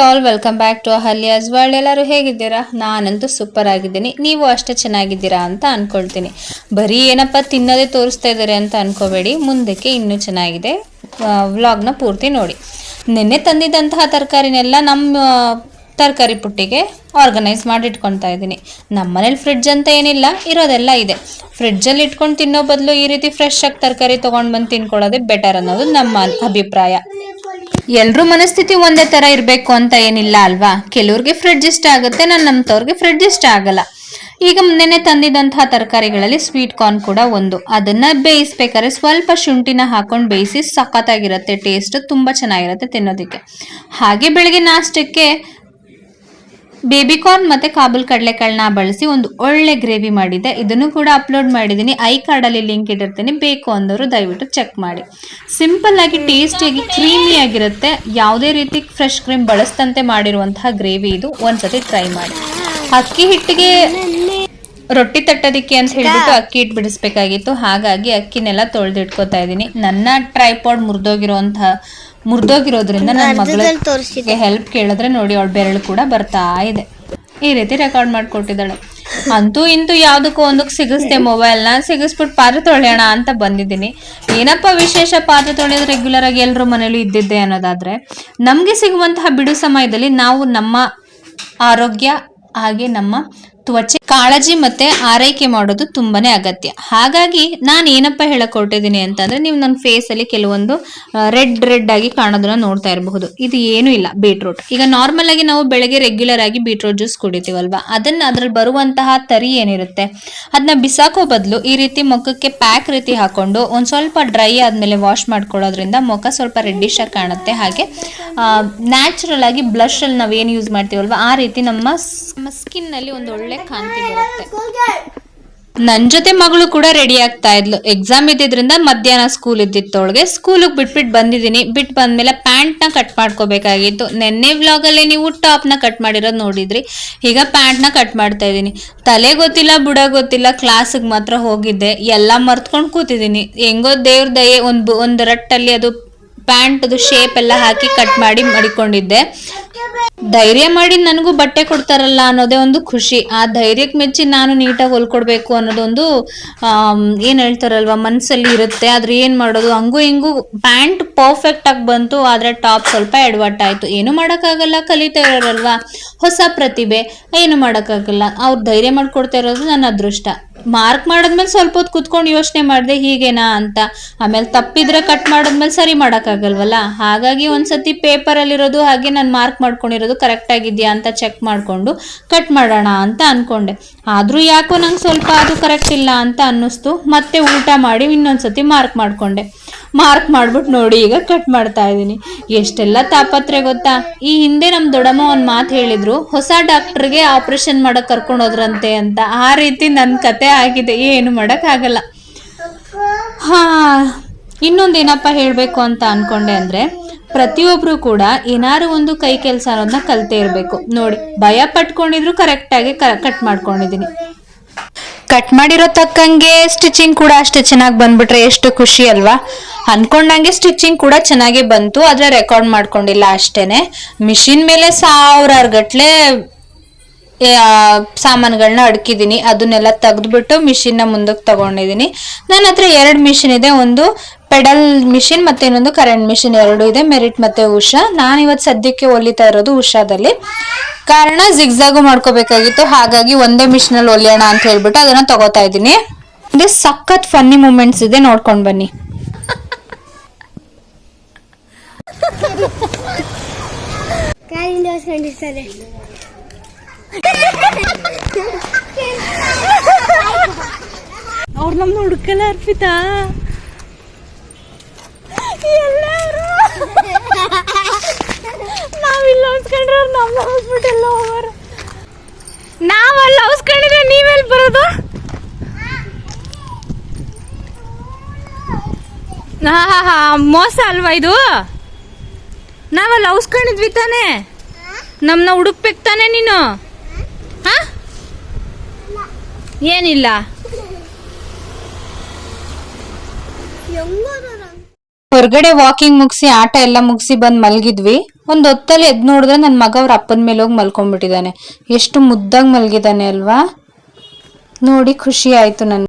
All, welcome back to Ahalya's world. ಎಲ್ಲರೂ ಹೇಗಿದ್ದೀರಾ? ನಾನಂತೂ ಸೂಪರ್ ಆಗಿದ್ದೀನಿ. ನೀವು ಅಷ್ಟೇ ಚೆನ್ನಾಗಿದ್ದೀರಾ ಅಂತ ಅನ್ಕೊಳ್ತೀನಿ. ಬರೀ ಏನಪ್ಪ ತಿನ್ನೋದೇ ತೋರಿಸ್ತಾ ಇದ್ದಾರೆ ಅಂತ ಅನ್ಕೋಬೇಡಿ, ಮುಂದಕ್ಕೆ ಇನ್ನೂ ಚೆನ್ನಾಗಿದೆ. ವ್ಲಾಗ್ನ ಪೂರ್ತಿ ನೋಡಿ. ನಿನ್ನೆ ತಂದಿದ್ದಂತಹ ತರಕಾರಿನೆಲ್ಲ ನಮ್ಮ ತರಕಾರಿ ಪುಟ್ಟಿಗೆ ಆರ್ಗನೈಸ್ ಮಾಡಿ ಇಟ್ಕೊತಾ ಇದ್ದೀನಿ. ನಮ್ಮ ಮನೇಲಿ ಫ್ರಿಡ್ಜ್ ಅಂತ ಏನಿಲ್ಲ, ಇರೋದೆಲ್ಲ ಇದೆ. ಫ್ರಿಡ್ಜಲ್ಲಿ ಇಟ್ಕೊಂಡು ತಿನ್ನೋ ಬದಲು ಈ ರೀತಿ ಫ್ರೆಶ್ ಆಗಿ ತರಕಾರಿ ತೊಗೊಂಡು ಬಂದು ತಿನ್ಕೊಳ್ಳೋದೇ ಬೆಟರ್ ಅನ್ನೋದು ನಮ್ಮ ಅಭಿಪ್ರಾಯ. ಎಲ್ರೂ ಮನಸ್ಥಿತಿ ಒಂದೇ ತರ ಇರಬೇಕು ಅಂತ ಏನಿಲ್ಲ ಅಲ್ವಾ? ಕೆಲವ್ರಿಗೆ ಫ್ರಿಡ್ಜ್ ಇಷ್ಟ ಆಗುತ್ತೆ, ನಮ್ಮಂತವ್ರಿಗೆ ಫ್ರಿಡ್ಜ್ ಇಷ್ಟ ಆಗಲ್ಲ. ಈಗ ನೆನೆ ತಂದಿದ್ದಂತಹ ತರಕಾರಿಗಳಲ್ಲಿ ಸ್ವೀಟ್ ಕಾರ್ನ್ ಕೂಡ ಒಂದು. ಅದನ್ನ ಬೇಯಿಸ್ಬೇಕಾದ್ರೆ ಸ್ವಲ್ಪ ಶುಂಠಿನ ಹಾಕೊಂಡು ಬೇಯಿಸಿ ಸಖತ್ತಾಗಿರುತ್ತೆ. ಟೇಸ್ಟ್ ತುಂಬಾ ಚೆನ್ನಾಗಿರುತ್ತೆ ತಿನ್ನೋದಕ್ಕೆ. ಹಾಗೆ ಬೆಳಗ್ಗೆ ನಾಷ್ಟಕ್ಕೆ ಬೇಬಿ ಕಾರ್ನ್ ಮತ್ತೆ ಕಾಬೂಲ್ ಕಡಲೆಕಾಳನ್ನ ಬಳಸಿ ಒಂದು ಒಳ್ಳೆ ಗ್ರೇವಿ ಮಾಡಿದ್ದೆ. ಇದನ್ನು ಕೂಡ ಅಪ್ಲೋಡ್ ಮಾಡಿದ್ದೀನಿ, ಐ ಕಾರ್ಡಲ್ಲಿ ಲಿಂಕ್ ಇಟ್ಟಿರ್ತೀನಿ, ಬೇಕು ಅಂದವರು ದಯವಿಟ್ಟು ಚೆಕ್ ಮಾಡಿ. ಸಿಂಪಲ್ ಆಗಿ ಟೇಸ್ಟಿಯಾಗಿ ಕ್ರೀಮಿ ಆಗಿರುತ್ತೆ. ಯಾವುದೇ ರೀತಿ ಫ್ರೆಶ್ ಕ್ರೀಮ್ ಬಳಸ್ತಂತೆ ಮಾಡಿರುವಂತಹ ಗ್ರೇವಿ ಇದು. ಒಂದ್ಸತಿ ಟ್ರೈ ಮಾಡಿ. ಅಕ್ಕಿ ಹಿಟ್ಟಿಗೆ ರೊಟ್ಟಿ ತಟ್ಟೋದಿಕ್ಕೆ ಅಂತ ಹೇಳ್ಬಿಟ್ಟು ಅಕ್ಕಿ ಹಿಟ್ಟು ಬಿಡಿಸ್ಬೇಕಾಗಿತ್ತು. ಹಾಗಾಗಿ ಅಕ್ಕಿನೆಲ್ಲ ತೊಳೆದಿಟ್ಕೋತಾ ಇದ್ದೀನಿ. ನನ್ನ ಟ್ರೈಪಾಡ್ ಮುರಿದೋಗಿರೋದ್ರಿಂದ ನನ್ನ ಮಗಳಿಗೆ ಹೆಲ್ಪ್ ಕೇಳಿದ್ರೆ ನೋಡಿ ಅವಳ ಬೆರಳು ಕೂಡ ಬರ್ತಾ ಇದೆ. ಈ ರೀತಿ ರೆಕಾರ್ಡ್ ಮಾಡ್ಕೊಟ್ಟಿದ್ದಾಳೆ. ಅಂತೂ ಇಂತೂ ಯಾವುದಕ್ಕೂ ಒಂದಕ್ಕೆ ಸಿಗಿಸ್ದೆ ಮೊಬೈಲ್ನ, ಸಿಗಿಸ್ಬಿಟ್ಟು ಪಾತ್ರೆ ತೊಳೆಯೋಣ ಅಂತ ಬಂದಿದ್ದೀನಿ. ಏನಪ್ಪ ವಿಶೇಷ, ಪಾತ್ರೆ ತೊಳೆಯೋದು ರೆಗ್ಯುಲರ್ ಆಗಿ ಎಲ್ಲರೂ ಮನೇಲಿ ಇದ್ದಿದ್ದೆ ಅನ್ನೋದಾದ್ರೆ, ನಮಗೆ ಸಿಗುವಂತಹ ಬಿಡು ಸಮಯದಲ್ಲಿ ನಾವು ನಮ್ಮ ಆರೋಗ್ಯ ಹಾಗೆ ನಮ್ಮ ತ್ವಚೆ ಕಾಳಜಿ ಮತ್ತೆ ಆರೈಕೆ ಮಾಡೋದು ತುಂಬಾನೇ ಅಗತ್ಯ. ಹಾಗಾಗಿ ನಾನು ಏನಪ್ಪ ಹೇಳಕ್ ಹೊರಟಿದ್ದೀನಿ ಅಂತಂದ್ರೆ, ನೀವು ನನ್ನ ಫೇಸ್ ಅಲ್ಲಿ ಕೆಲವೊಂದು ರೆಡ್ ಆಗಿ ಕಾಣೋದನ್ನ ನೋಡ್ತಾ ಇರಬಹುದು. ಇದು ಏನು ಇಲ್ಲ, ಬೀಟ್ರೂಟ್. ಈಗ ನಾರ್ಮಲ್ ಆಗಿ ನಾವು ಬೆಳಗ್ಗೆ ರೆಗ್ಯುಲರ್ ಆಗಿ ಬೀಟ್ರೂಟ್ ಜ್ಯೂಸ್ ಕುಡಿತೀವಲ್ವಾ, ಅದ್ರಲ್ಲಿ ಬರುವಂತಹ ತರಿ ಏನಿರುತ್ತೆ ಅದನ್ನ ಬಿಸಾಕೋ ಬದಲು ಈ ರೀತಿ ಮುಖಕ್ಕೆ ಪ್ಯಾಕ್ ರೀತಿ ಹಾಕೊಂಡು ಒಂದ್ ಸ್ವಲ್ಪ ಡ್ರೈ ಆದ್ಮೇಲೆ ವಾಶ್ ಮಾಡ್ಕೊಳ್ಳೋದ್ರಿಂದ ಮುಖ ಸ್ವಲ್ಪ ರೆಡ್ಡಿಶ್ ಆಗಿ ಕಾಣುತ್ತೆ. ಹಾಗೆ ನ್ಯಾಚುರಲ್ ಆಗಿ ಬ್ಲಷ್ ಅಲ್ಲಿ ನಾವೇನು ಯೂಸ್ ಮಾಡ್ತೀವಲ್ವಾ, ಆ ರೀತಿ ನಮ್ಮ ಸ್ಕಿನ್ ನಲ್ಲಿ ಒಂದು ಒಳ್ಳೆ ಕಾಂತಿ ಬರುತ್ತೆ. ನನ್ ಜೊತೆ ಮಗಳು ಕೂಡ ರೆಡಿ ಆಗ್ತಾ ಇದ್ಲು. ಎಕ್ಸಾಮ್ ಇದ್ದಿದ್ರಿಂದ ಮಧ್ಯಾಹ್ನ ಸ್ಕೂಲ್ ಇದ್ದಿತ್ತೊಳಗೆ ಸ್ಕೂಲಿಗೆ ಬಿಟ್ಬಿಟ್ಟು ಬಂದಿದ್ದೀನಿ. ಬಿಟ್ಟು ಬಂದ್ಮೇಲೆ ಪ್ಯಾಂಟ್ ನ ಕಟ್ ಮಾಡ್ಕೋಬೇಕಾಗಿತ್ತು. ನೆನ್ನೆ ವ್ಲಾಗ್ ಅಲ್ಲಿ ನೀವು ಟಾಪ್ ನ ಕಟ್ ಮಾಡಿರೋದು ನೋಡಿದ್ರಿ. ಈಗ ಪ್ಯಾಂಟ್ ನ ಕಟ್ ಮಾಡ್ತಾ ಇದ್ದೀನಿ. ತಲೆ ಗೊತ್ತಿಲ್ಲ, ಬುಡ ಗೊತ್ತಿಲ್ಲ, ಕ್ಲಾಸಿಗೆ ಮಾತ್ರ ಹೋಗಿದ್ದೆ. ಎಲ್ಲ ಮರ್ತ್ಕೊಂಡು ಕೂತಿದ್ದೀನಿ. ಹೆಂಗೋ ದೇವ್ರ ದಯೆ ಒಂದು ರಟ್ಟಲ್ಲಿ ಅದು ಪ್ಯಾಂಟ್ ಶೇಪ್ ಎಲ್ಲ ಹಾಕಿ ಕಟ್ ಮಾಡಿ ಮಡಿಕೊಂಡಿದ್ದೆ. ಧೈರ್ಯ ಮಾಡಿ ನನಗೂ ಬಟ್ಟೆ ಕೊಡ್ತಾರಲ್ಲ ಅನ್ನೋದೇ ಒಂದು ಖುಷಿ. ಆ ಧೈರ್ಯಕ್ಕೆ ಮೆಚ್ಚಿ ನಾನು ನೀಟಾಗಿ ಹೊಲ್ಕೊಡ್ಬೇಕು ಅನ್ನೋದೊಂದು ಏನ್ ಹೇಳ್ತಾರಲ್ವಾ ಮನ್ಸಲ್ಲಿ ಇರುತ್ತೆ. ಆದ್ರೆ ಏನ್ ಮಾಡೋದು, ಹಂಗೂ ಹಿಂಗೂ ಪ್ಯಾಂಟ್ ಪರ್ಫೆಕ್ಟ್ ಆಗಿ ಬಂತು, ಆದ್ರೆ ಟಾಪ್ ಸ್ವಲ್ಪ ಎಡವಟ್ಟಾಯ್ತು. ಏನು ಮಾಡೋಕ್ಕಾಗಲ್ಲ, ಕಲಿತಾ ಇರೋರಲ್ವಾ, ಹೊಸ ಪ್ರತಿಭೆ, ಏನು ಮಾಡೋಕ್ಕಾಗಲ್ಲ. ಅವ್ರು ಧೈರ್ಯ ಮಾಡ್ಕೊಡ್ತಾ ಇರೋದು ನನ್ನ ಅದೃಷ್ಟ. ಮಾರ್ಕ್ ಮಾಡಾದ್ಮೇಲೆ ಸ್ವಲ್ಪ ಹೊತ್ತು ಕುತ್ಕೊಂಡು ಯೋಚನೆ ಮಾಡಿದೆ ಹೀಗೇನಾ ಅಂತ. ಆಮೇಲೆ ತಪ್ಪಿದ್ರೆ ಕಟ್ ಮಾಡಾದ್ಮೇಲೆ ಸರಿ ಮಾಡೋಕ್ಕಾಗಲ್ವಲ್ಲ. ಹಾಗಾಗಿ ಒಂದ್ಸತಿ ಪೇಪರಲ್ಲಿರೋದು ಹಾಗೆ ನಾನು ಮಾರ್ಕ್ ಮಾಡ್ಕೊಂಡಿರೋದು ಕರೆಕ್ಟ್ ಆಗಿದೆಯಾ ಅಂತ ಚೆಕ್ ಮಾಡಿಕೊಂಡು ಕಟ್ ಮಾಡೋಣ ಅಂತ ಅನ್ಕೊಂಡೆ. ಆದ್ರೂ ಯಾಕೋ ನಂಗೆ ಸ್ವಲ್ಪ ಅದು ಕರೆಕ್ಟ್ ಇಲ್ಲ ಅಂತ ಅನ್ನಿಸ್ತು. ಮತ್ತೆ ಉಲ್ಟಾ ಮಾಡಿ ಇನ್ನೊಂದ್ಸತಿ ಮಾರ್ಕ್ ಮಾಡ್ಕೊಂಡೆ. ಮಾರ್ಕ್ ಮಾಡ್ಬಿಟ್ಟು ನೋಡಿ ಈಗ ಕಟ್ ಮಾಡ್ತಾ ಇದ್ದೀನಿ. ಎಷ್ಟೆಲ್ಲ ತಾಪತ್ರೆ ಗೊತ್ತಾ. ಈ ಹಿಂದೆ ನಮ್ಮ ದೊಡ್ಡಮ್ಮ ಒಂದು ಮಾತು ಹೇಳಿದ್ರು, ಹೊಸ ಡಾಕ್ಟರ್ಗೆ ಆಪರೇಷನ್ ಮಾಡಕ್ ಕರ್ಕೊಂಡು ಹೋದ್ರಂತೆ ಅಂತ. ಆ ರೀತಿ ನನ್ನ ಕತೆ ಆಗಿದೆ, ಏನು ಮಾಡಕ್ ಆಗಲ್ಲ. ಇನ್ನೊಂದೇನಪ್ಪ ಹೇಳ್ಬೇಕು ಅಂತ ಅನ್ಕೊಂಡೆ ಅಂದ್ರೆ, ಪ್ರತಿಯೊಬ್ರು ಕೂಡ ಏನಾರು ಒಂದು ಕೈ ಕೆಲಸ ಅನ್ನೋದನ್ನ ಕಲ್ತೇ ಇರ್ಬೇಕು. ನೋಡಿ, ಭಯ ಪಟ್ಕೊಂಡಿದ್ರು ಕರೆಕ್ಟ್ ಆಗಿ ಕಟ್ ಮಾಡ್ಕೊಂಡಿದೀನಿ. ಕಟ್ ಮಾಡಿರೋ ತಕ್ಕಂಗೆ ಸ್ಟಿಚಿಂಗ್ ಕೂಡ ಅಷ್ಟೇ ಚೆನ್ನಾಗಿ ಬಂದ್ಬಿಟ್ರೆ ಎಷ್ಟು ಖುಷಿ ಅಲ್ವಾ. ಅನ್ಕೊಂಡಂಗೆ ಸ್ಟಿಚಿಂಗ್ ಕೂಡ ಚೆನ್ನಾಗಿ ಬಂತು, ಆದ್ರೆ ರೆಕಾರ್ಡ್ ಮಾಡ್ಕೊಂಡಿಲ್ಲ ಅಷ್ಟೇನೆ. ಮಿಷಿನ್ ಮೇಲೆ 1000 ಗಟ್ಲೆ ಸಾಮಾನುಗಳನ್ನ ಅಡ್ಕಿದೀನಿ. ಅದನ್ನೆಲ್ಲ ತೆಗೆದ್ಬಿಟ್ಟು ಮಿಷಿನ್ ನ ಮುಂದಕ್ಕೆ ತಗೊಂಡಿದೀನಿ. ನನ್ನ ಹತ್ರ 2 ಮಿಷಿನ್ ಇದೆ. ಒಂದು ಪೆಡಲ್ ಮಿಷಿನ್ ಮತ್ತೆ ಇನ್ನೊಂದು ಕರೆಂಟ್ ಮಿಷಿನ್, 2 ಇದೆ, ಮೆರಿಟ್ ಮತ್ತೆ ಉಷಾ. ನಾನು ಇವತ್ತು ಸದ್ಯಕ್ಕೆ ಹೊಲಿತಾ ಇರೋದು ಉಷಾದಲ್ಲಿ. ಕಾರಣ ಜಿಗ್ಜಾಗು ಮಾಡ್ಕೋಬೇಕಾಗಿತ್ತು, ಹಾಗಾಗಿ ಒಂದೇ ಮಿಷಿನ್ ಅಲ್ಲಿ ಹೊಲಿಯೋಣ ಅಂತ ಹೇಳ್ಬಿಟ್ಟು ಅದನ್ನ ತಗೋತಾ ಇದ್ದೀನಿ. ಅಂದ್ರೆ ಸಖತ್ ಫನ್ನಿ ಮೂಮೆಂಟ್ಸ್ ಇದೆ, ನೋಡ್ಕೊಂಡ್ ಬನ್ನಿ. ಅವ್ರು ನಮ್ನ ಹುಡುಕಲ್ಲ ಅರ್ಪಿತಾ. ನಾವಿಲ್ಲ ಹೊಸ್ಕೊಂಡ್ರೆ ಅವ್ರು ನಮ್ನ ಹೊಸ್ಬಿಟ್ಟೆಲ್ಲ ಹೋಗೋರು. ನಾವಲ್ಲ ಹೊಸ್ಕೊಂಡಿದ್ರೆ ನೀವೆಲ್ಲಿ ಬರೋದು? ಮೋಸ ಅಲ್ವಾ ಇದು? ನಾವಲ್ಲ ಹೊಸ್ಕೊಂಡಿದ್ವಿ ತಾನೆ, ನಮ್ನ ಹುಡುಕ್ಬೇಕು ತಾನೆ ನೀನು. ಏನಿಲ್ಲ, ಹೊರಗಡೆ ವಾಕಿಂಗ್ ಮುಗಿಸಿ ಆಟ ಎಲ್ಲ ಮುಗಿಸಿ ಬಂದ್ ಮಲ್ಗಿದ್ವಿ. ಒಂದ್ ಹೊತ್ತಲ್ಲಿ ಎದ್ ನೋಡಿದ್ರೆ ನನ್ ಮಗ ಅವ್ರ ಅಪ್ಪನ ಮೇಲೆ ಹೋಗಿ ಮಲ್ಕೊಂಡ್ಬಿಟ್ಟಿದ್ದಾನೆ. ಎಷ್ಟು ಮುದ್ದಾಗಿ ಮಲ್ಗಿದಾನೆ ಅಲ್ವಾ. ನೋಡಿ ಖುಷಿ ಆಯ್ತು ನನ್ಗೆ.